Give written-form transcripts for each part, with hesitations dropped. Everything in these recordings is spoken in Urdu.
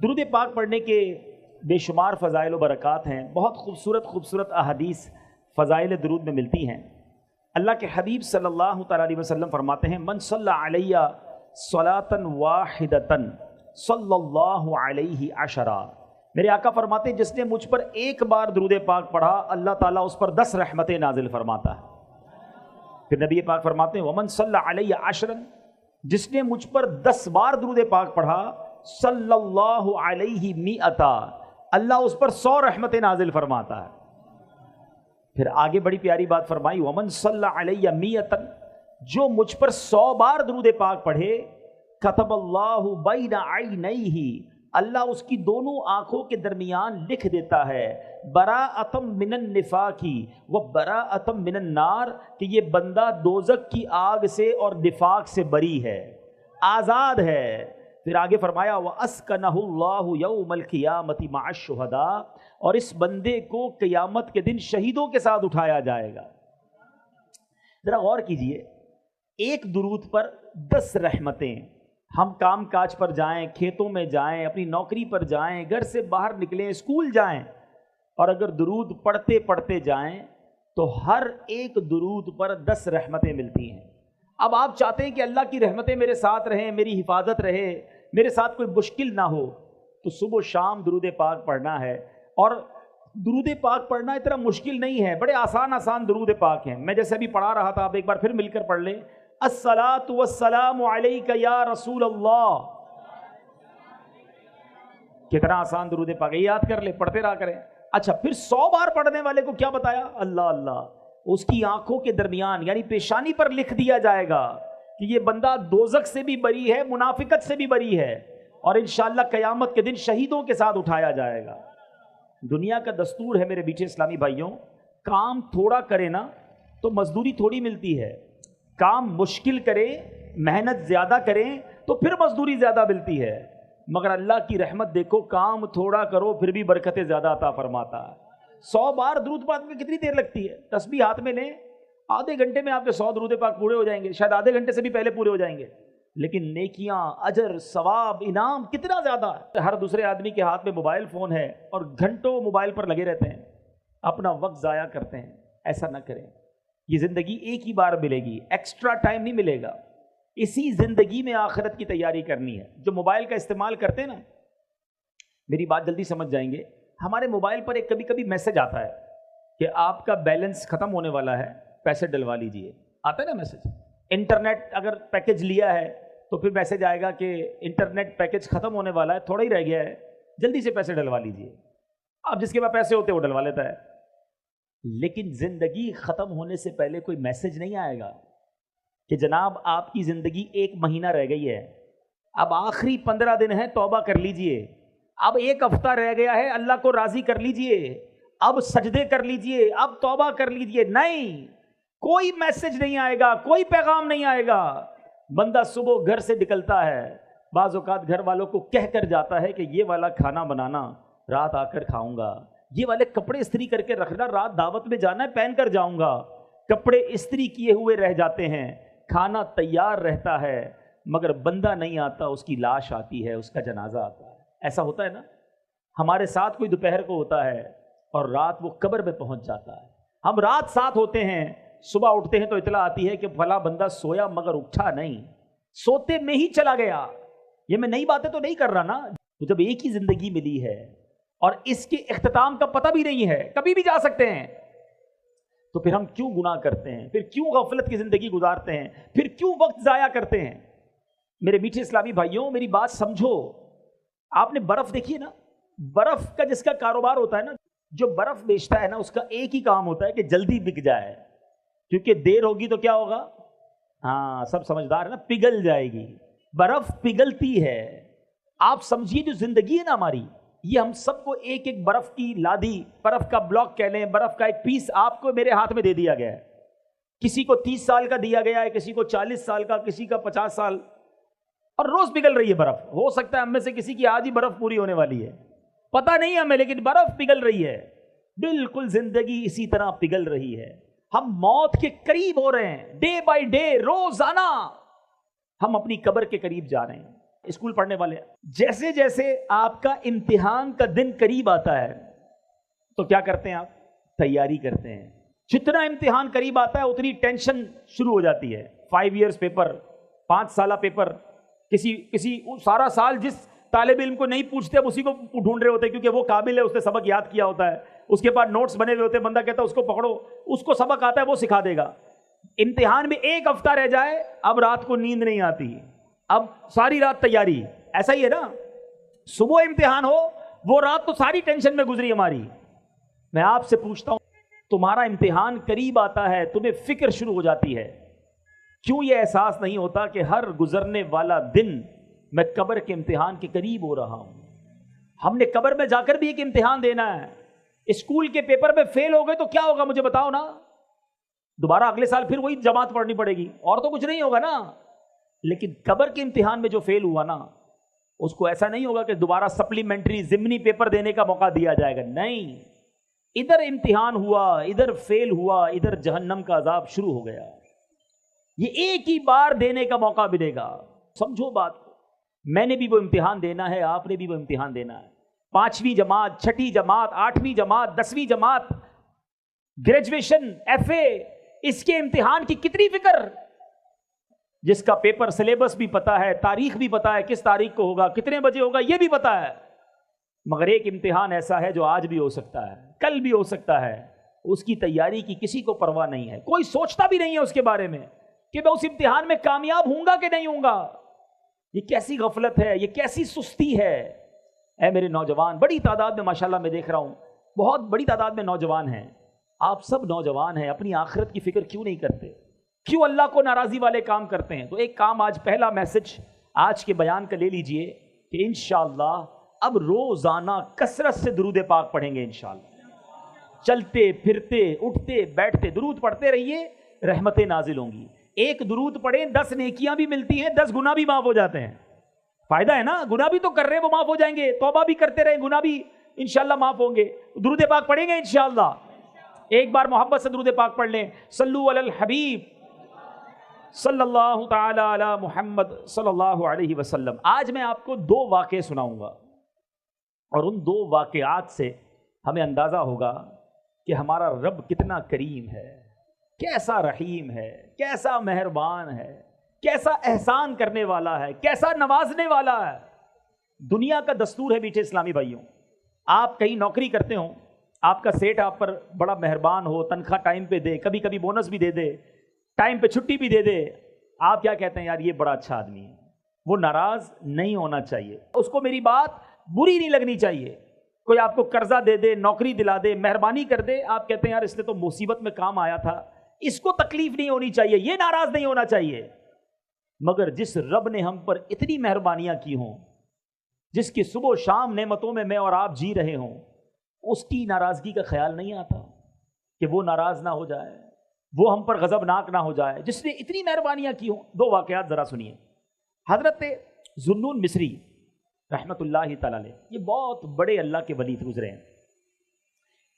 درود پاک پڑھنے کے بے شمار فضائل و برکات ہیں، بہت خوبصورت خوبصورت احادیث فضائل درود میں ملتی ہیں۔ اللہ کے حبیب صلی اللہ تعالیٰ علیہ وسلم فرماتے ہیں من صلی علیہ صلاۃ واحدۃ صلی اللہ علیہ عشرہ، میرے آقا فرماتے ہیں جس نے مجھ پر ایک بار درود پاک پڑھا اللہ تعالیٰ اس پر 10 رحمتیں نازل فرماتا ہے۔ پھر نبی پاک فرماتے ہیں ومن صلی علیہ عشرا، جس نے مجھ پر 10 بار درود پاک پڑھا صلی اللہ علیہ مئتا، اللہ اس پر 100 رحمتیں نازل فرماتا ہے۔ پھر آگے بڑی پیاری بات فرمائی ومن صلی علیہ مئتا، جو مجھ پر 100 بار درود پاک پڑھے کتب اللہ بین عینیہ، اللہ اس کی دونوں آنکھوں کے درمیان لکھ دیتا ہے براءۃ من النفاق و براءۃ من النار، کہ یہ بندہ دوزخ کی آگ سے اور نفاق سے بری ہے، آزاد ہے۔ پھر آگے فرمایا وَأَسْكَنَهُ اللَّهُ يَوْمَ الْقِيَامَةِ مَعَ الشُّهَدَاءِ، اور اس بندے کو قیامت کے دن شہیدوں کے ساتھ اٹھایا جائے گا۔ ذرا غور کیجئے، ایک درود پر 10 رحمتیں۔ ہم کام کاج پر جائیں، کھیتوں میں جائیں، اپنی نوکری پر جائیں، گھر سے باہر نکلیں، اسکول جائیں، اور اگر درود پڑھتے پڑھتے جائیں تو ہر ایک درود پر 10 رحمتیں ملتی ہیں۔ اب آپ چاہتے ہیں کہ اللہ کی رحمتیں میرے ساتھ رہیں، میری حفاظت رہے، میرے ساتھ کوئی مشکل نہ ہو، تو صبح و شام درود پاک پڑھنا ہے۔ اور درود پاک پڑھنا اتنا مشکل نہیں ہے، بڑے آسان آسان درود پاک ہیں۔ میں جیسے ابھی پڑھا رہا تھا، آپ ایک بار پھر مل کر پڑھ لیں، الصلاۃ والسلام علیک یا رسول اللہ۔ کتنا آسان درود پاک ہے، یاد کر لیں، پڑھتے رہا کریں۔ اچھا، پھر 100 بار پڑھنے والے کو کیا بتایا؟ اللہ اللہ، اس کی آنکھوں کے درمیان یعنی پیشانی پر لکھ دیا جائے گا کہ یہ بندہ دوزخ سے بھی بری ہے، منافقت سے بھی بری ہے، اور انشاءاللہ قیامت کے دن شہیدوں کے ساتھ اٹھایا جائے گا۔ دنیا کا دستور ہے میرے بیٹے اسلامی بھائیوں، کام تھوڑا کرے نا تو مزدوری تھوڑی ملتی ہے، کام مشکل کرے، محنت زیادہ کریں تو پھر مزدوری زیادہ ملتی ہے۔ مگر اللہ کی رحمت دیکھو، کام تھوڑا کرو پھر بھی برکتیں زیادہ عطا فرماتا ہے۔ 100 بار درود پاک میں کتنی دیر لگتی ہے؟ تسبیح ہاتھ میں لیں، آدھے گھنٹے میں آپ کے 100 درود پاک پورے ہو جائیں گے، شاید آدھے گھنٹے سے بھی پہلے پورے ہو جائیں گے۔ لیکن نیکیاں، اجر، ثواب، انعام کتنا زیادہ ہے۔ ہر دوسرے آدمی کے ہاتھ میں موبائل فون ہے اور گھنٹوں موبائل پر لگے رہتے ہیں، اپنا وقت ضائع کرتے ہیں۔ ایسا نہ کریں، یہ زندگی ایک ہی بار ملے گی، ایکسٹرا ٹائم نہیں ملے گا۔ اسی زندگی میں آخرت کی تیاری کرنی ہے۔ جو موبائل کا استعمال کرتے ہیں نا، میری بات جلدی سمجھ جائیں گے، ہمارے موبائل پر ایک کبھی کبھی میسج آتا ہے کہ آپ کا بیلنس ختم ہونے والا ہے، پیسے ڈلوا لیجئے، آتا ہے نا میسج۔ انٹرنیٹ اگر پیکج لیا ہے تو پھر میسج آئے گا کہ انٹرنیٹ پیکج ختم ہونے والا ہے، تھوڑا ہی رہ گیا ہے، جلدی سے پیسے ڈلوا لیجئے۔ اب جس کے پاس پیسے ہوتے ہیں وہ ڈلوا لیتا ہے۔ لیکن زندگی ختم ہونے سے پہلے کوئی میسج نہیں آئے گا کہ جناب آپ کی زندگی 1 مہینہ رہ گئی ہے، اب آخری 15 دن ہے، توبہ کر لیجئے، اب 1 ہفتہ رہ گیا ہے، اللہ کو راضی کر لیجئے، اب سجدے کر لیجئے، اب توبہ کر لیجئے۔ نہیں، کوئی میسج نہیں آئے گا، کوئی پیغام نہیں آئے گا۔ بندہ صبح گھر سے نکلتا ہے، بعض اوقات گھر والوں کو کہہ کر جاتا ہے کہ یہ والا کھانا بنانا، رات آ کر کھاؤں گا، یہ والے کپڑے استری کر کے رکھنا، رات دعوت میں جانا ہے پہن کر جاؤں گا۔ کپڑے استری کیے ہوئے رہ جاتے ہیں، کھانا تیار رہتا ہے، مگر بندہ نہیں آتا، اس کی لاش آتی ہے، اس کا جنازہ آتا ہے۔ ایسا ہوتا ہے نا، ہمارے ساتھ کوئی دوپہر کو ہوتا ہے اور رات وہ قبر میں پہنچ جاتا ہے، ہم رات ساتھ ہوتے ہیں، صبح اٹھتے ہیں تو اطلاع آتی ہے کہ فلاں بندہ سویا مگر اٹھا نہیں، سوتے میں ہی چلا گیا۔ یہ میں نئی باتیں تو نہیں کر رہا نا، تو جب ایک ہی زندگی ملی ہے اور اس کے اختتام کا پتہ بھی نہیں ہے، کبھی بھی جا سکتے ہیں، تو پھر ہم کیوں گناہ کرتے ہیں، پھر کیوں غفلت کی زندگی گزارتے ہیں، پھر کیوں وقت ضائع کرتے ہیں؟ میرے میٹھے اسلامی بھائیوں، میری بات سمجھو۔ آپ نے برف دیکھی ہے نا، برف کا جس کا کاروبار ہوتا ہے نا، جو برف بیچتا ہے نا، اس کا ایک ہی کام ہوتا ہے کہ جلدی بک جائے، کیونکہ دیر ہوگی تو کیا ہوگا؟ ہاں، سب سمجھدار ہے نا، پگھل جائے گی، برف پگھلتی ہے۔ آپ سمجھیے جو زندگی ہے نا ہماری، یہ ہم سب کو ایک ایک برف کی لادی، برف کا بلاک کہہ لیں، برف کا ایک پیس آپ کو میرے ہاتھ میں دے دیا گیا ہے۔ کسی کو 30 سال کا دیا گیا ہے، کسی کو 40 سال کا، کسی کا 50 سال، اور روز پگھل رہی ہے برف۔ ہو سکتا ہے ہم میں سے کسی کی آج ہی برف پوری ہونے والی ہے، پتہ نہیں ہمیں، لیکن برف پگھل رہی ہے۔ بالکل زندگی اسی طرح پگھل رہی ہے، ہم موت کے قریب ہو رہے ہیں، ڈے بائی ڈے، روزانہ ہم اپنی قبر کے قریب جا رہے ہیں۔ اسکول پڑھنے والے. جیسے جیسے آپ کا امتحان کا دن قریب آتا ہے تو کیا کرتے ہیں آپ؟ تیاری کرتے ہیں. جتنا امتحان قریب آتا ہے اتنی ٹینشن شروع ہو جاتی ہے. 5 ایئرس پیپر, 5 سالہ پیپر, کسی سارا سال جس طالب علم کو نہیں پوچھتے اب اسی کو ڈھونڈ رہے ہوتے کیونکہ وہ قابل ہے, اس نے سبق یاد کیا ہوتا ہے, اس کے پاس نوٹس بنے ہوئے ہوتے ہیں, بندہ کہتا ہے اس کو پکڑو, اس کو سبق آتا ہے وہ سکھا دے گا. امتحان میں 1 ہفتہ رہ جائے اب رات کو نیند نہیں آتی, اب ساری رات تیاری. ایسا ہی ہے نا, صبح امتحان ہو وہ رات تو ساری ٹینشن میں گزری ہماری. میں آپ سے پوچھتا ہوں, تمہارا امتحان قریب آتا ہے, تمہیں فکر شروع ہو جاتی ہے, کیوں یہ احساس نہیں ہوتا کہ ہر گزرنے والا دن میں قبر کے امتحان کے قریب ہو رہا ہوں؟ ہم نے قبر میں جا کر بھی ایک امتحان دینا ہے. اسکول کے پیپر میں فیل ہو گئے تو کیا ہوگا مجھے بتاؤ نا, دوبارہ اگلے سال پھر وہی جماعت پڑھنی پڑے گی, اور تو کچھ نہیں ہوگا نا. لیکن قبر کے امتحان میں جو فیل ہوا نا, اس کو ایسا نہیں ہوگا کہ دوبارہ سپلیمنٹری ضمنی پیپر دینے کا موقع دیا جائے گا. نہیں, ادھر امتحان ہوا, ادھر فیل ہوا, ادھر جہنم کا عذاب شروع ہو گیا. یہ ایک ہی بار دینے کا موقع ملے گا. سمجھو بات کو, میں نے بھی وہ امتحان دینا ہے, آپ نے بھی وہ امتحان دینا ہے. 5ویں جماعت, 6ٹھی جماعت, 8ویں جماعت, 10ویں جماعت, گریجویشن, FA, اس کے امتحان کی کتنی فکر. جس کا پیپر سلیبس بھی پتا ہے, تاریخ بھی پتا ہے, کس تاریخ کو ہوگا, کتنے بجے ہوگا, یہ بھی پتا ہے. مگر ایک امتحان ایسا ہے جو آج بھی ہو سکتا ہے, کل بھی ہو سکتا ہے. اس کی تیاری کی کسی کو پرواہ نہیں ہے, کوئی سوچتا بھی نہیں ہے اس کے بارے میں کہ میں اس امتحان میں کامیاب ہوں گا کہ نہیں ہوں گا. یہ کیسی غفلت ہے, یہ کیسی سستی ہے. اے میرے نوجوان, بڑی تعداد میں ماشاءاللہ میں دیکھ رہا ہوں, بہت بڑی تعداد میں نوجوان ہیں. آپ سب نوجوان ہیں, اپنی آخرت کی فکر کیوں نہیں کرتے؟ کیوں اللہ کو ناراضی والے کام کرتے ہیں؟ تو ایک کام آج, پہلا میسج آج کے بیان کا لے لیجئے کہ انشاءاللہ اب روزانہ کثرت سے درود پاک پڑھیں گے. انشاءاللہ چلتے پھرتے اٹھتے بیٹھتے درود پڑھتے رہیے, رحمتیں نازل ہوں گی. ایک درود پڑھیں 10 نیکیاں بھی ملتی ہیں, 10 گناہ بھی معاف ہو جاتے ہیں. فائدہ ہے نا, گناہ بھی تو کر رہے ہیں وہ معاف ہو جائیں گے, توبہ بھی کرتے رہیں گناہ بھی انشاءاللہ معاف ہوں گے. درود پاک پڑھیں گے انشاءاللہ. ایک بار محبت سے درود پاک پڑھ لیں. صلو علی الحبیب صلی اللہ تعالی علی محمد صلی اللہ علیہ وسلم. آج میں آپ کو 2 واقعے سناؤں گا, اور ان 2 واقعات سے ہمیں اندازہ ہوگا کہ ہمارا رب کتنا کریم ہے, کیسا رحیم ہے, کیسا مہربان ہے, کیسا احسان کرنے والا ہے, کیسا نوازنے والا ہے. دنیا کا دستور ہے میٹھے اسلامی بھائیوں, آپ کہیں نوکری کرتے ہوں, آپ کا سیٹ آپ پر بڑا مہربان ہو, تنخواہ ٹائم پہ دے, کبھی کبھی بونس بھی دے دے, ٹائم پہ چھٹی بھی دے دے, آپ کیا کہتے ہیں, یار یہ بڑا اچھا آدمی ہے. وہ ناراض نہیں ہونا چاہیے, اس کو میری بات بری نہیں لگنی چاہیے. کوئی آپ کو قرضہ دے دے, نوکری دلا دے, مہربانی کر دے, آپ کہتے ہیں یار اس نے تو مصیبت میں کام آیا تھا, اس کو تکلیف نہیں ہونی چاہیے, یہ ناراض نہیں ہونا چاہیے. مگر جس رب نے ہم پر اتنی مہربانیاں کی ہوں, جس کی صبح و شام نعمتوں میں اور آپ جی رہے ہوں, اس کی ناراضگی کا خیال نہیں آتا کہ وہ ناراض نہ ہو جائے, وہ ہم پر غضبناک نہ ہو جائے, جس نے اتنی مہربانیاں کی ہوں. 2 واقعات ذرا سنیے. حضرت ذوالنون مصری رحمت اللہ تعالی علیہ, یہ بہت بڑے اللہ کے ولی گزرے ہیں.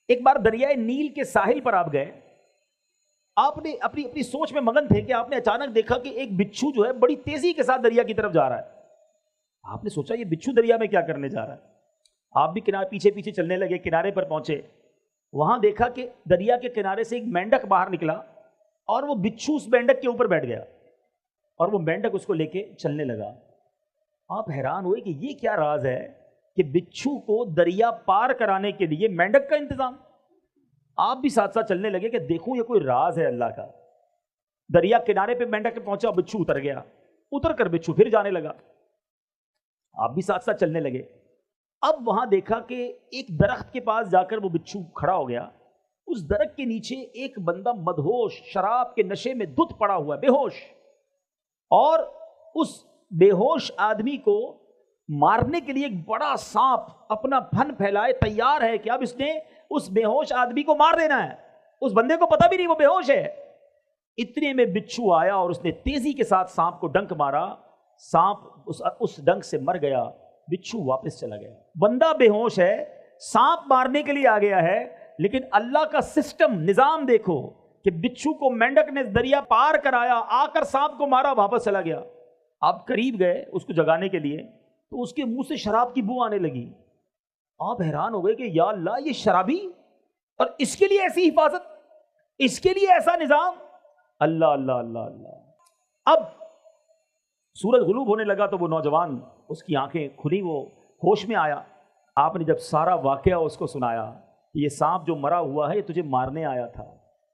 ایک بار دریائے نیل کے ساحل پر آپ گئے, آپ نے اپنی سوچ میں مگن تھے کہ آپ نے اچانک دیکھا کہ ایک بچھو جو ہے بڑی تیزی کے ساتھ دریا کی طرف جا رہا ہے. آپ نے سوچا یہ بچھو دریا میں کیا کرنے جا رہا ہے. آپ بھی پیچھے پیچھے چلنے لگے, کنارے پر پہنچے, وہاں دیکھا کہ دریا کے کنارے سے ایک مینڈک باہر نکلا, اور وہ بچھو اس مینڈک کے اوپر بیٹھ گیا, اور وہ مینڈک اس کو لے کے چلنے لگا. آپ حیران ہوئے کہ یہ کیا راز ہے کہ بچھو کو دریا پار کرانے کے لیے مینڈک کا انتظام. آپ بھی ساتھ ساتھ چلنے لگے کہ دیکھوں یہ کوئی راز ہے اللہ کا. دریا کنارے پہ مینڈک پہنچا, بچھو اتر گیا, اتر کر بچھو پھر جانے لگا. آپ بھی ساتھ ساتھ چلنے لگے. اب وہاں دیکھا کہ ایک درخت کے پاس جا کر وہ بچھو کھڑا ہو گیا. اس درخت کے نیچے ایک بندہ مدہوش, شراب کے نشے میں دھت پڑا ہوا ہے, بے ہوش, اور اس بے ہوش آدمی کو مارنے کے لیے ایک بڑا سانپ اپنا پھن پھیلائے تیار ہے کہ اب اس نے اس بے ہوش آدمی کو مار دینا ہے. اس بندے کو پتہ بھی نہیں وہ بے ہوش ہے. اتنے میں بچھو آیا اور اس نے تیزی کے ساتھ سانپ کو ڈنک مارا. سانپ اس ڈنک سے مر گیا, بچھو واپس چلا گیا. بندہ بے ہوش ہے, سانپ مارنے کے لیے آ گیا ہے, لیکن اللہ کا سسٹم نظام دیکھو کہ بچھو کو مینڈک نے دریا پار کرایا, آ کر سانپ کو مارا, واپس چلا گیا. آپ قریب گئے اس کو جگانے کے لیے تو اس کے منہ سے شراب کی بو آنے لگی. آپ حیران ہو گئے کہ یا اللہ یہ شرابی اور اس کے لیے ایسی حفاظت, اس کے لیے ایسا نظام. اللہ اللہ اللہ اللہ. اب سورج غروب ہونے لگا تو وہ نوجوان, اس کی آنکھیں کھلی, وہ ہوش میں آیا. آپ نے جب سارا واقعہ اس کو سنایا کہ یہ سانپ جو مرا ہوا ہے یہ تجھے مارنے آیا تھا,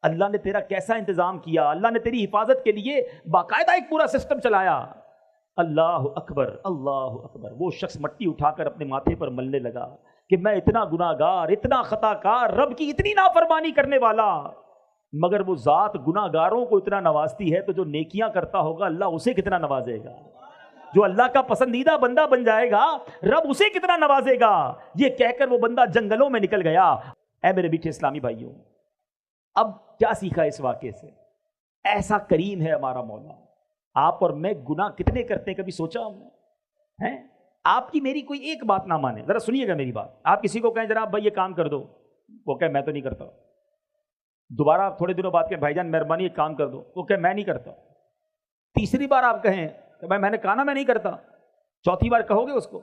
اللہ نے تیرا کیسا انتظام کیا, اللہ نے تیری حفاظت کے لیے باقاعدہ ایک پورا سسٹم چلایا. اللہ اکبر اللہ اکبر. وہ شخص مٹی اٹھا کر اپنے ماتھے پر ملنے لگا کہ میں اتنا گناہ گار, اتنا خطا کار, رب کی اتنی نافرمانی کرنے والا, مگر وہ ذات گناہ گاروں کو اتنا نوازتی ہے تو جو نیکیاں کرتا ہوگا اللہ اسے کتنا نوازے گا. جو اللہ کا پسندیدہ بندہ بن جائے گا رب اسے کتنا نوازے گا. یہ کہہ کر وہ بندہ جنگلوں میں نکل گیا. اے میرے میٹھے اسلامی بھائیوں, اب کیا سیکھا اس واقعے سے؟ ایسا کریم ہے ہمارا مولا. آپ اور میں گناہ کتنے کرتے ہیں, کبھی سوچا ہم نے؟ آپ کی میری کوئی ایک بات نہ مانے, ذرا سنیے گا میری بات. آپ کسی کو کہیں جناب بھائی یہ کام کر دو, وہ کہے میں تو نہیں کرتا. دوبارہ آپ تھوڑے دنوں بعد کہیں بھائی جان مہربانی یہ کام کر دو, وہ کہے میں نہیں کرتا. تیسری بار آپ کہیں کہ بھائی میں نے کہا نا میں نہیں کرتا, چوتھی بار کہو گے اس کو؟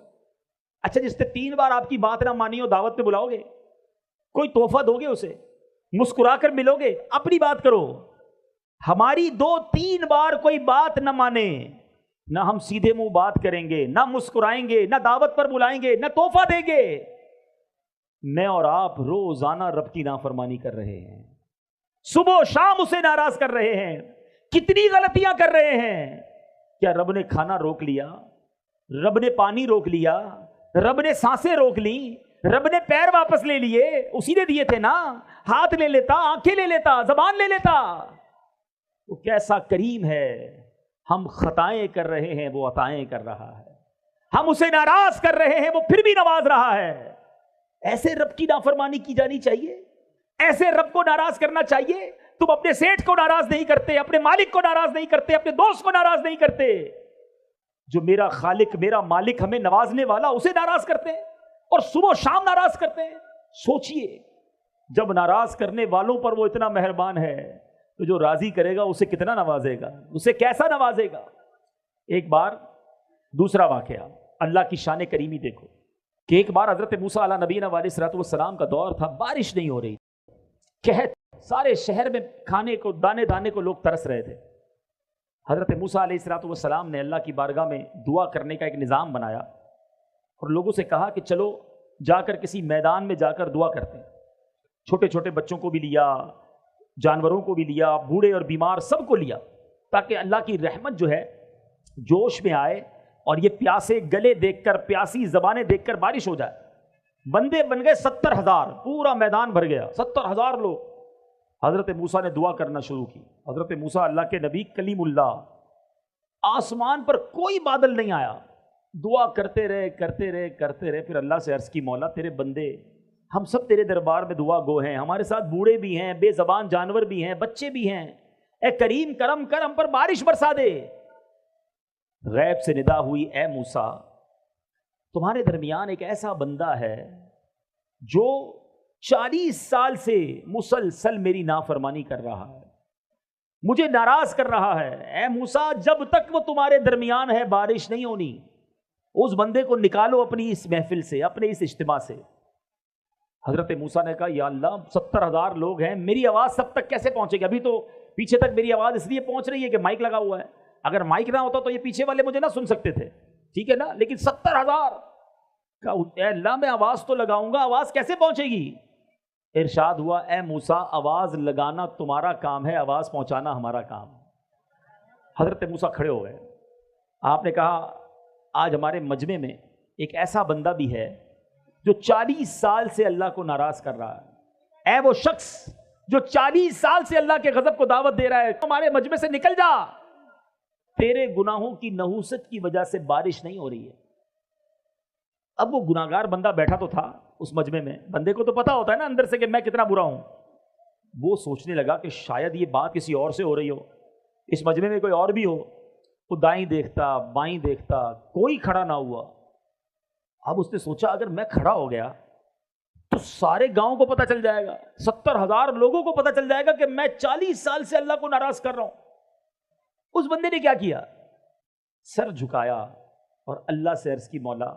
اچھا جس نے 3 بار آپ کی بات نہ مانی ہو دعوت پہ بلاؤ گے, کوئی تحفہ دو گے اسے, مسکرا کر ملو گے, اپنی بات کرو. ہماری 2-3 بار کوئی بات نہ مانے, نہ ہم سیدھے منہ بات کریں گے, نہ مسکرائیں گے, نہ دعوت پر بلائیں گے, نہ تحفہ دیں گے. میں اور آپ روزانہ رب کی نافرمانی کر رہے ہیں, صبح و شام اسے ناراض کر رہے ہیں. کتنی غلطیاں کر رہے ہیں. کیا رب نے کھانا روک لیا, رب نے پانی روک لیا, رب نے سانسیں روک لی, رب نے پیر واپس لے لیے, اسی نے دیے تھے نا. ہاتھ لے لیتا, آنکھیں لے لیتا, زبان لے لیتا. وہ کیسا کریم ہے. ہم خطائیں کر رہے ہیں, وہ عطائیں کر رہا ہے. ہم اسے ناراض کر رہے ہیں, وہ پھر بھی نواز رہا ہے. ایسے رب کی نافرمانی کی جانی چاہیے, ایسے رب کو ناراض کرنا چاہیے. تم اپنے سیٹھ کو ناراض نہیں کرتے, اپنے مالک کو ناراض نہیں کرتے, اپنے دوست کو ناراض نہیں کرتے. جو میرا خالق میرا مالک ہمیں نوازنے والا اسے ناراض کرتے ہیں اور صبح و شام ناراض کرتے ہیں. سوچئے جب ناراض کرنے والوں پر وہ اتنا مہربان ہے تو جو راضی کرے گا اسے کتنا نوازے گا, اسے کیسا نوازے گا. ایک بار دوسرا واقعہ, اللہ کی شان کریمی دیکھو کہ ایک بار حضرت موسیٰ علیہ نبینا علیہ الصلوۃ والسلام کا دور تھا, بارش نہیں ہو رہی, قحط, سارے شہر میں کھانے کو دانے دانے کو لوگ ترس رہے تھے. حضرت موسیٰ علیہ الصلوۃ والسلام نے اللہ کی بارگاہ میں دعا کرنے کا ایک نظام بنایا اور لوگوں سے کہا کہ چلو جا کر کسی میدان میں جا کر دعا کرتے ہیں. چھوٹے چھوٹے بچوں کو بھی لیا, جانوروں کو بھی لیا, بوڑھے اور بیمار سب کو لیا, تاکہ اللہ کی رحمت جو ہے جوش میں آئے اور یہ پیاسے گلے دیکھ کر, پیاسی زبانیں دیکھ کر بارش ہو جائے. بندے بن گئے 70,000, پورا میدان بھر گیا, 70,000 لوگ. حضرت موسیٰ نے دعا کرنا شروع کی. حضرت موسیٰ اللہ کے نبی کلیم اللہ, آسمان پر کوئی بادل نہیں آیا, دعا کرتے رہے کرتے رہے کرتے رہے. پھر اللہ سے عرض کی مولا تیرے بندے ہم سب تیرے دربار میں دعا گو ہیں, ہمارے ساتھ بوڑھے بھی ہیں, بے زبان جانور بھی ہیں, بچے بھی ہیں, اے کریم کرم کر ہم پر بارش برسا دے. غیب سے ندا ہوئی, اے موسیٰ تمہارے درمیان ایک ایسا بندہ ہے جو 40 سال سے مسلسل میری نافرمانی کر رہا ہے, مجھے ناراض کر رہا ہے. اے موسیٰ جب تک وہ تمہارے درمیان ہے بارش نہیں ہونی. اس بندے کو نکالو اپنی اس محفل سے, اپنے اس اجتماع سے. حضرت موسیٰ نے کہا یا اللہ 70,000 لوگ ہیں, میری آواز سب تک کیسے پہنچے گی؟ ابھی تو پیچھے تک میری آواز اس لیے پہنچ رہی ہے کہ مائک لگا ہوا ہے, اگر مائک نہ ہوتا تو یہ پیچھے والے مجھے نہ سن سکتے تھے, ٹھیک ہے نا. لیکن 70,000 کا, اے اللہ میں آواز تو لگاؤں گا, آواز کیسے پہنچے گی؟ ارشاد ہوا اے موسیٰ آواز لگانا تمہارا کام ہے, آواز پہنچانا ہمارا کام. حضرت موسیٰ کھڑے ہو گئے. آپ نے کہا آج ہمارے مجمع میں ایک ایسا بندہ بھی ہے جو 40 سال سے اللہ کو ناراض کر رہا ہے. اے وہ شخص جو 40 سال سے اللہ کے غضب کو دعوت دے رہا ہے, ہمارے مجمع سے نکل جا, تیرے گناہوں کی نحوست کی وجہ سے بارش نہیں ہو رہی ہے. اب وہ گناہگار بندہ بیٹھا تو تھا اس مجمع میں, بندے کو تو پتا ہوتا ہے نا اندر سے کہ میں کتنا برا ہوں. وہ سوچنے لگا کہ شاید یہ بات کسی اور سے ہو رہی ہو, اس مجمع میں کوئی اور بھی ہو. وہ دائیں دیکھتا بائیں دیکھتا, کوئی کھڑا نہ ہوا. اب اس نے سوچا اگر میں کھڑا ہو گیا تو سارے گاؤں کو پتہ چل جائے گا, 70,000 لوگوں کو پتہ چل جائے گا کہ میں 40 سال سے اللہ کو ناراض کر رہا ہوں. اس بندے نے کیا کیا, سر جھکایا اور اللہ سے عرض کی مولا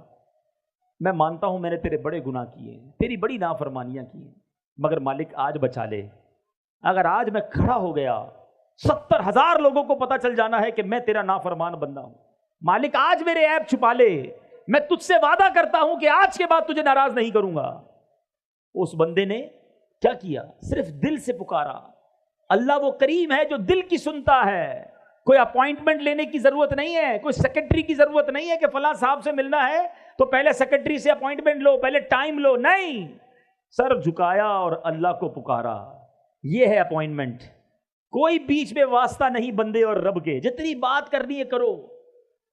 میں مانتا ہوں میں نے تیرے بڑے گناہ کیے ہیں، تیری بڑی نافرمانیاں کی ہیں، مگر مالک آج بچا لے، اگر آج میں کھڑا ہو گیا 70,000 لوگوں کو پتہ چل جانا ہے کہ میں تیرا نافرمان بندہ ہوں، مالک آج میرے عیب چھپا لے، میں تجھ سے وعدہ کرتا ہوں کہ آج کے بعد تجھے ناراض نہیں کروں گا۔ اس بندے نے کیا کیا؟ صرف دل سے پکارا۔ اللہ وہ کریم ہے جو دل کی سنتا ہے، کوئی اپوائنٹمنٹ لینے کی ضرورت نہیں ہے، کوئی سیکرٹری کی ضرورت نہیں ہے کہ فلاں صاحب سے ملنا ہے تو پہلے سیکرٹری سے اپوائنٹمنٹ لو، پہلے ٹائم لو، نہیں، سر جھکایا اور اللہ کو پکارا، یہ ہے اپوائنٹمنٹ۔ کوئی بیچ میں واسطہ نہیں بندے اور رب کے، جتنی بات کرنی ہے کرو۔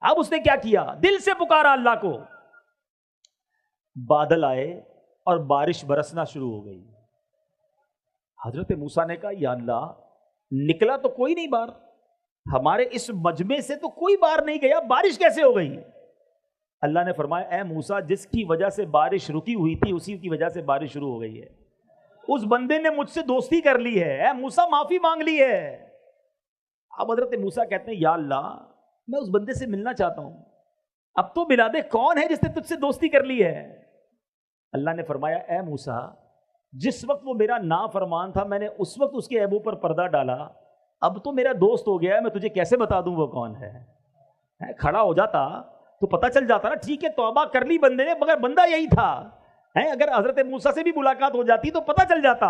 اب اس نے کیا کیا؟ دل سے پکارا اللہ کو، بادل آئے اور بارش برسنا شروع ہو گئی۔ حضرت موسیٰ نے کہا یا اللہ نکلا تو کوئی نہیں باہر، ہمارے اس مجمع سے تو کوئی باہر نہیں گیا، بارش کیسے ہو گئی؟ اللہ نے فرمایا اے موسیٰ جس کی وجہ سے بارش رکی ہوئی تھی اسی کی وجہ سے بارش شروع ہو گئی ہے، اس بندے نے مجھ سے دوستی کر لی ہے، اے موسیٰ معافی مانگ لی ہے۔ اب حضرت موسیٰ کہتے ہیں یا اللہ میں اس بندے سے ملنا چاہتا ہوں، اب تو ملا دے کون ہے جس نے تجھ سے دوستی کر لی ہے؟ اللہ نے فرمایا اے موسیٰ جس وقت وہ میرا نافرمان تھا میں نے اس وقت اس کے عیبوں پر پردہ ڈالا، اب تو میرا دوست ہو گیا ہے، میں تجھے کیسے بتا دوں وہ کون ہے؟ کھڑا ہو جاتا تو پتہ چل جاتا نا، ٹھیک ہے توبہ کر لی بندے نے مگر بندہ یہی تھا، اگر حضرت موسیٰ سے بھی ملاقات ہو جاتی تو پتہ چل جاتا۔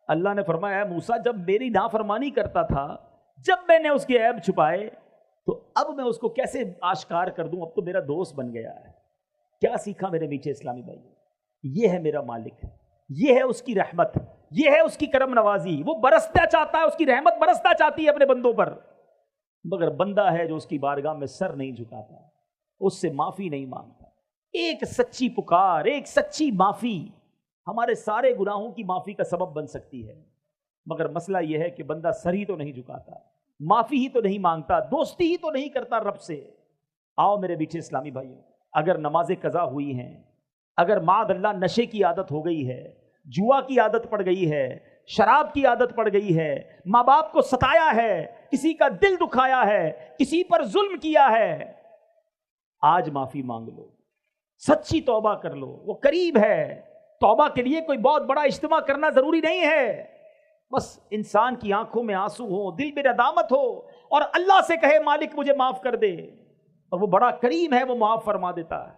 اللہ نے فرمایا اے موسیٰ جب میری نافرمانی کرتا تھا، جب میں نے اس کے عیب چھپائے تو اب میں اس کو کیسے آشکار کر دوں، اب تو میرا دوست بن گیا ہے۔ کیا سیکھا میرے میٹھے اسلامی بھائی؟ یہ ہے میرا مالک، یہ ہے اس کی رحمت، یہ ہے اس کی کرم نوازی، وہ برستا چاہتا ہے، اس کی رحمت برستا چاہتی ہے اپنے بندوں پر، مگر بندہ ہے جو اس کی بارگاہ میں سر نہیں جھکاتا، اس سے معافی نہیں مانگتا۔ ایک سچی پکار، ایک سچی معافی ہمارے سارے گناہوں کی معافی کا سبب بن سکتی ہے، مگر مسئلہ یہ ہے کہ بندہ سر ہی تو نہیں جھکاتا، معافی ہی تو نہیں مانگتا، دوستی ہی تو نہیں کرتا رب سے۔ آؤ میرے میٹھے اسلامی بھائیوں، اگر نمازیں قضا ہوئی ہیں، اگر معاذ اللہ نشے کی عادت ہو گئی ہے، جوا کی عادت پڑ گئی ہے، شراب کی عادت پڑ گئی ہے، ماں باپ کو ستایا ہے، کسی کا دل دکھایا ہے، کسی پر ظلم کیا ہے، آج معافی مانگ لو، سچی توبہ کر لو، وہ قریب ہے۔ توبہ کے لیے کوئی بہت بڑا اجتماع کرنا ضروری نہیں ہے، بس انسان کی آنکھوں میں آنسو ہو، دل میں ندامت ہو اور اللہ سے کہے مالک مجھے معاف کر دے، اور وہ بڑا کریم ہے، وہ معاف فرما دیتا ہے۔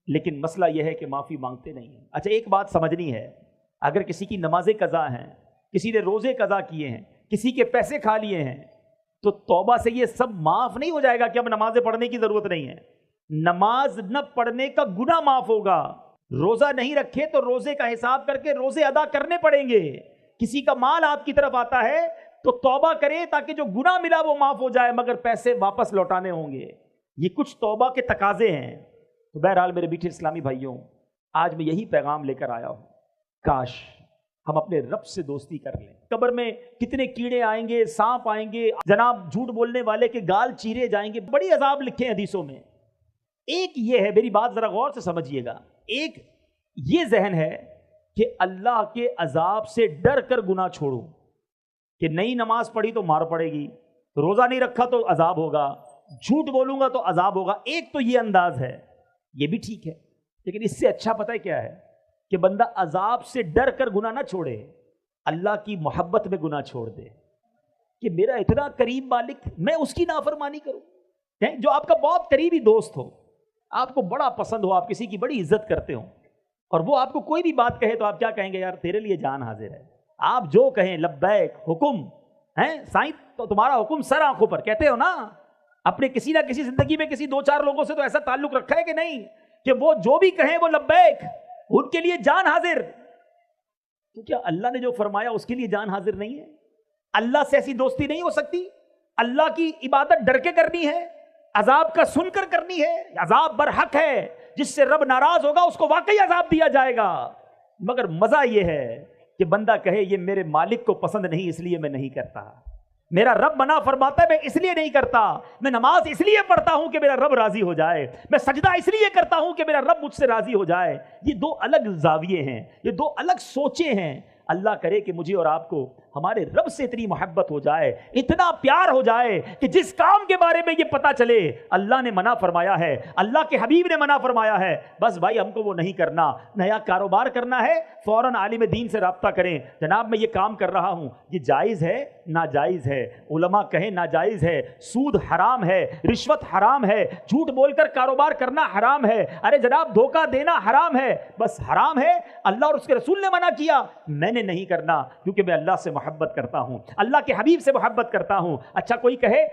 لیکن مسئلہ یہ ہے کہ معافی مانگتے نہیں ہیں۔ اچھا ایک بات سمجھنی ہے، اگر کسی کی نمازیں قضا ہیں، کسی نے روزے قضا کیے ہیں، کسی کے پیسے کھا لیے ہیں، تو توبہ سے یہ سب معاف نہیں ہو جائے گا کہ اب نمازیں پڑھنے کی ضرورت نہیں ہے۔ نماز نہ پڑھنے کا گناہ معاف ہوگا، روزہ نہیں رکھے تو روزے کا حساب کر کے روزے ادا کرنے پڑیں گے۔ کسی کا مال آپ کی طرف آتا ہے تو توبہ کرے تاکہ جو گناہ ملا وہ معاف ہو جائے، مگر پیسے واپس لوٹانے ہوں گے۔ یہ کچھ توبہ کے تقاضے ہیں۔ تو بہرحال میرے میٹھے اسلامی بھائیوں، آج میں یہی پیغام لے کر آیا ہوں، کاش ہم اپنے رب سے دوستی کر لیں۔ قبر میں کتنے کیڑے آئیں گے، سانپ آئیں گے، جناب جھوٹ بولنے والے کے گال چیرے جائیں گے، بڑی عذاب لکھے ہیں حدیثوں میں۔ ایک یہ ہے، میری بات ذرا غور سے سمجھیے گا، ایک یہ ذہن ہے کہ اللہ کے عذاب سے ڈر کر گناہ چھوڑو، کہ نئی نماز پڑھی تو مار پڑے گی، روزہ نہیں رکھا تو عذاب ہوگا، جھوٹ بولوں گا تو عذاب ہوگا۔ ایک تو یہ انداز ہے، یہ بھی ٹھیک ہے، لیکن اس سے اچھا پتہ ہے کیا ہے؟ کہ بندہ عذاب سے ڈر کر گناہ نہ چھوڑے، اللہ کی محبت میں گناہ چھوڑ دے، کہ میرا اتنا قریب مالک، میں اس کی نافرمانی کروں۔ جو آپ کا بہت قریبی دوست ہو، آپ کو بڑا پسند ہو، آپ کسی کی بڑی عزت کرتے ہو، اور وہ آپ کو کوئی بھی بات کہے تو آپ کیا کہیں گے؟ یار تیرے لیے جان حاضر ہے، آپ جو کہیں لبیک، حکم ہے سائیں، تو تمہارا حکم سر آنکھوں پر، کہتے ہو نا؟ اپنے کسی نہ کسی زندگی میں کسی دو چار لوگوں سے تو ایسا تعلق رکھا ہے کہ نہیں، کہ وہ جو بھی کہیں وہ لبیک، ان کے لیے جان حاضر۔ تو کیا اللہ نے جو فرمایا اس کے لیے جان حاضر نہیں ہے؟ اللہ سے ایسی دوستی نہیں ہو سکتی؟ اللہ کی عبادت ڈر کے کرنی ہے، عذاب کا سن کر کرنی ہے، عذاب برحق ہے، جس سے رب ناراض ہوگا اس کو واقعی عذاب دیا جائے گا، مگر مزہ یہ ہے کہ بندہ کہے یہ میرے مالک کو پسند نہیں اس لیے میں نہیں کرتا، میرا رب منع فرماتا ہے میں اس لیے نہیں کرتا، میں نماز اس لیے پڑھتا ہوں کہ میرا رب راضی ہو جائے، میں سجدہ اس لیے کرتا ہوں کہ میرا رب مجھ سے راضی ہو جائے۔ یہ دو الگ زاویے ہیں، یہ دو الگ سوچیں ہیں۔ اللہ کرے کہ مجھے اور آپ کو ہمارے رب سے اتنی محبت ہو جائے، اتنا پیار ہو جائے کہ جس کام کے بارے میں یہ پتا چلے اللہ نے منع فرمایا ہے، اللہ کے حبیب نے منع فرمایا ہے، بس بھائی ہم کو وہ نہیں کرنا۔ نیا کاروبار کرنا ہے، فوراً عالم دین سے رابطہ کریں، جناب میں یہ کام کر رہا ہوں، یہ جائز ہے ناجائز ہے؟ علماء کہیں ناجائز ہے، سود حرام ہے، رشوت حرام ہے، جھوٹ بول کر کاروبار کرنا حرام ہے، ارے جناب دھوکہ دینا حرام ہے، بس حرام ہے، اللہ اور اس کے رسول نے منع کیا، میں نے نہیں کرنا کیونکہ میں اللہ سے محبت کرتا ہوں، اللہ کے حبیب سے محبت کرتا ہوں۔ اچھا کوئی کہے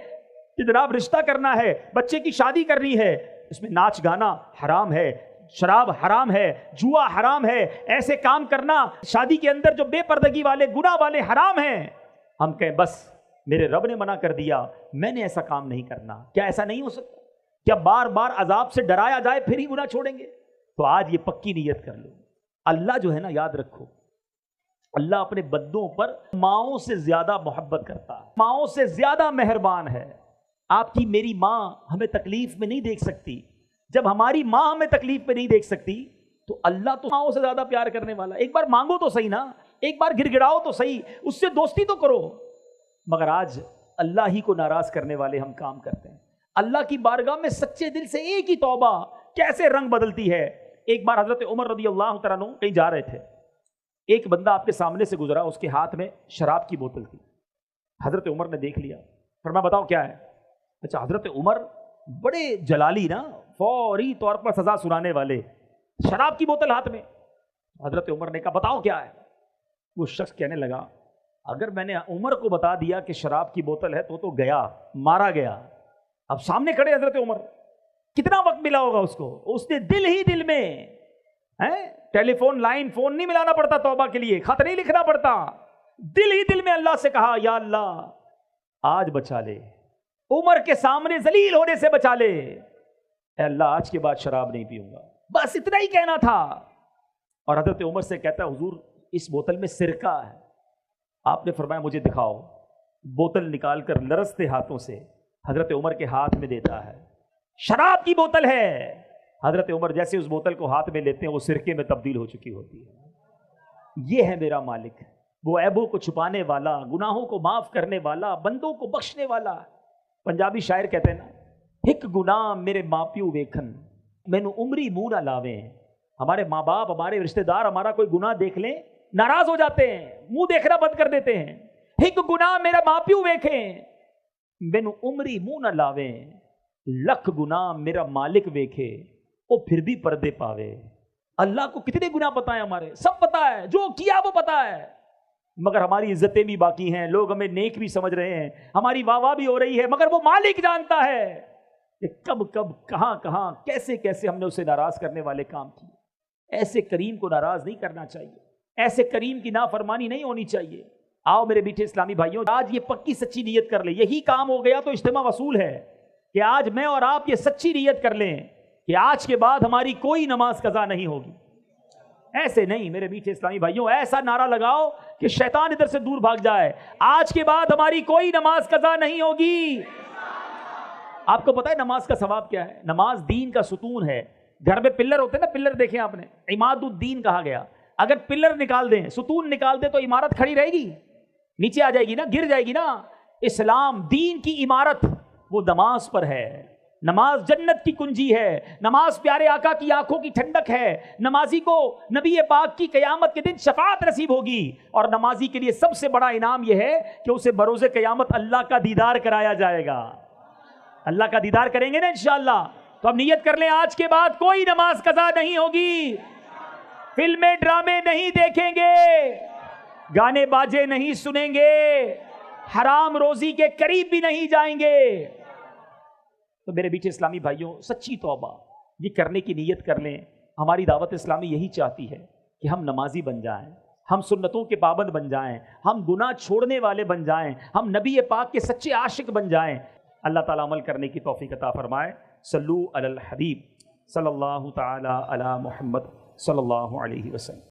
کہ جناب رشتہ کرنا ہے، بچے کی شادی کرنی ہے، اس میں ناچ گانا حرام ہے، شراب حرام ہے، جوا حرام ہے، ایسے کام کرنا شادی کے اندر جو بے پردگی والے گناہ والے حرام ہیں، ہم کہیں بس میرے رب نے منع کر دیا، میں نے ایسا کام نہیں کرنا۔ کیا ایسا نہیں ہو سکتا؟ کیا بار بار عذاب سے ڈرایا جائے پھر ہی گناہ چھوڑیں گے؟ تو آج یہ پکی نیت کر لو، اللہ جو ہے نا، یاد رکھو اللہ اپنے بندوں پر ماؤں سے زیادہ محبت کرتا ہے، ماؤں سے زیادہ مہربان ہے۔ آپ کی میری ماں ہمیں تکلیف میں نہیں دیکھ سکتی، جب ہماری ماں ہمیں تکلیف میں نہیں دیکھ سکتی تو اللہ تو ماؤں سے زیادہ پیار کرنے والا۔ ایک بار مانگو تو صحیح نا، ایک بار گر گڑاؤ تو صحیح، اس سے دوستی تو کرو۔ مگر آج اللہ ہی کو ناراض کرنے والے ہم کام کرتے ہیں۔ اللہ کی بارگاہ میں سچے دل سے ایک ہی توبہ کیسے رنگ بدلتی ہے۔ ایک بار حضرت عمر رضی اللہ تعالیٰ عنہ کہیں جا رہے تھے، ایک بندہ آپ کے سامنے سے گزرا، اس کے ہاتھ میں شراب کی بوتل تھی۔ حضرت عمر نے دیکھ لیا، فرمایا بتاؤ کیا ہے؟ اچھا حضرت عمر بڑے جلالی نا، فوری طور پر سزا سنانے والے، شراب کی بوتل ہاتھ میں۔ حضرت عمر نے کہا بتاؤ کیا ہے؟ وہ شخص کہنے لگا اگر میں نے عمر کو بتا دیا کہ شراب کی بوتل ہے تو گیا، مارا گیا۔ اب سامنے کھڑے حضرت عمر، کتنا وقت ملا ہوگا اس کو؟ اس نے دل ہی دل میں ٹیلی فون لائن فون نہیں ملانا پڑتا توبہ کے لیے، خط نہیں لکھنا پڑتا، دل ہی دل میں اللہ سے کہا یا اللہ آج بچا لے، عمر کے سامنے ذلیل ہونے سے بچا لے، اے اللہ آج کے بعد شراب نہیں پیوں گا، بس اتنا ہی کہنا تھا۔ اور حضرت عمر سے کہتا ہے حضور اس بوتل میں سرکہ ہے۔ آپ نے فرمایا مجھے دکھاؤ۔ بوتل نکال کر لرزتے ہاتھوں سے حضرت عمر کے ہاتھ میں دیتا ہے، شراب کی بوتل ہے۔ حضرت عمر جیسے اس بوتل کو ہاتھ میں لیتے ہیں وہ سرکے میں تبدیل ہو چکی ہوتی ہے۔ یہ ہے میرا مالک، وہ عیبوں کو چھپانے والا، گناہوں کو معاف کرنے والا، بندوں کو بخشنے والا۔ پنجابی شاعر کہتے ہیں نا، ایک گناہ میرے ماں پیو ویکھن مینوں عمری منہ نہ لاویں۔ ہمارے ماں باپ، ہمارے رشتہ دار ہمارا کوئی گناہ دیکھ لیں ناراض ہو جاتے ہیں، منہ دیکھنا بند کر دیتے ہیں۔ ایک گناہ میرا ماں پیو ویکھیں مینوں عمری منہ نہ لاویں، لکھ گناہ میرا مالک ویکھے وہ پھر بھی پردے پاوے۔ اللہ کو کتنے گناہ پتہ ہیں، ہمارے سب پتہ ہے، جو کیا وہ پتہ ہے، مگر ہماری عزتیں بھی باقی ہیں، لوگ ہمیں نیک بھی سمجھ رہے ہیں، ہماری واہ واہ بھی ہو رہی ہے، مگر وہ مالک جانتا ہے کہ کب کب کہاں کہاں کیسے کیسے ہم نے اسے ناراض کرنے والے کام کیے۔ ایسے کریم کو ناراض نہیں کرنا چاہیے، ایسے کریم کی نافرمانی نہیں ہونی چاہیے۔ آؤ میرے میٹھے اسلامی بھائیوں، آج یہ پکی سچی نیت کر لیں، یہی کام ہو گیا تو اجتماع وصول ہے کہ آج میں اور آپ یہ سچی نیت کر لیں کہ آج کے بعد ہماری کوئی نماز قضا نہیں ہوگی۔ ایسے نہیں میرے میٹھے اسلامی بھائیوں، ایسا نعرہ لگاؤ کہ شیطان ادھر سے دور بھاگ جائے، آج کے بعد ہماری کوئی نماز قضا نہیں ہوگی۔ آپ کو پتا ہے نماز کا ثواب کیا ہے؟ نماز دین کا ستون ہے۔ گھر میں پلر ہوتے ہیں نا، پلر دیکھیں آپ نے، عماد الدین کہا گیا۔ اگر پلر نکال دیں، ستون نکال دیں تو عمارت کھڑی رہے گی؟ نیچے آ جائے گی نا، گر جائے گی نا۔ اسلام دین کی عمارت وہ نماز پر ہے۔ نماز جنت کی کنجی ہے، نماز پیارے آقا کی آنکھوں کی ٹھنڈک ہے، نمازی کو نبی پاک کی قیامت کے دن شفاعت نصیب ہوگی، اور نمازی کے لیے سب سے بڑا انعام یہ ہے کہ اسے بروز قیامت اللہ کا دیدار کرایا جائے گا۔ اللہ کا دیدار کریں گے نا انشاءاللہ۔ تو اب نیت کر لیں آج کے بعد کوئی نماز قضا نہیں ہوگی، فلمیں ڈرامے نہیں دیکھیں گے، گانے باجے نہیں سنیں گے، حرام روزی کے قریب بھی نہیں جائیں گے۔ تو میرے بیٹے اسلامی بھائیوں، سچی توبہ یہ کرنے کی نیت کر لیں۔ ہماری دعوت اسلامی یہی چاہتی ہے کہ ہم نمازی بن جائیں، ہم سنتوں کے پابند بن جائیں، ہم گناہ چھوڑنے والے بن جائیں، ہم نبی پاک کے سچے عاشق بن جائیں۔ اللہ تعالیٰ عمل کرنے کی توفیق عطا فرمائے۔ صلو علی الحبیب صلی اللہ تعالی علی محمد صلی اللہ علیہ وسلم۔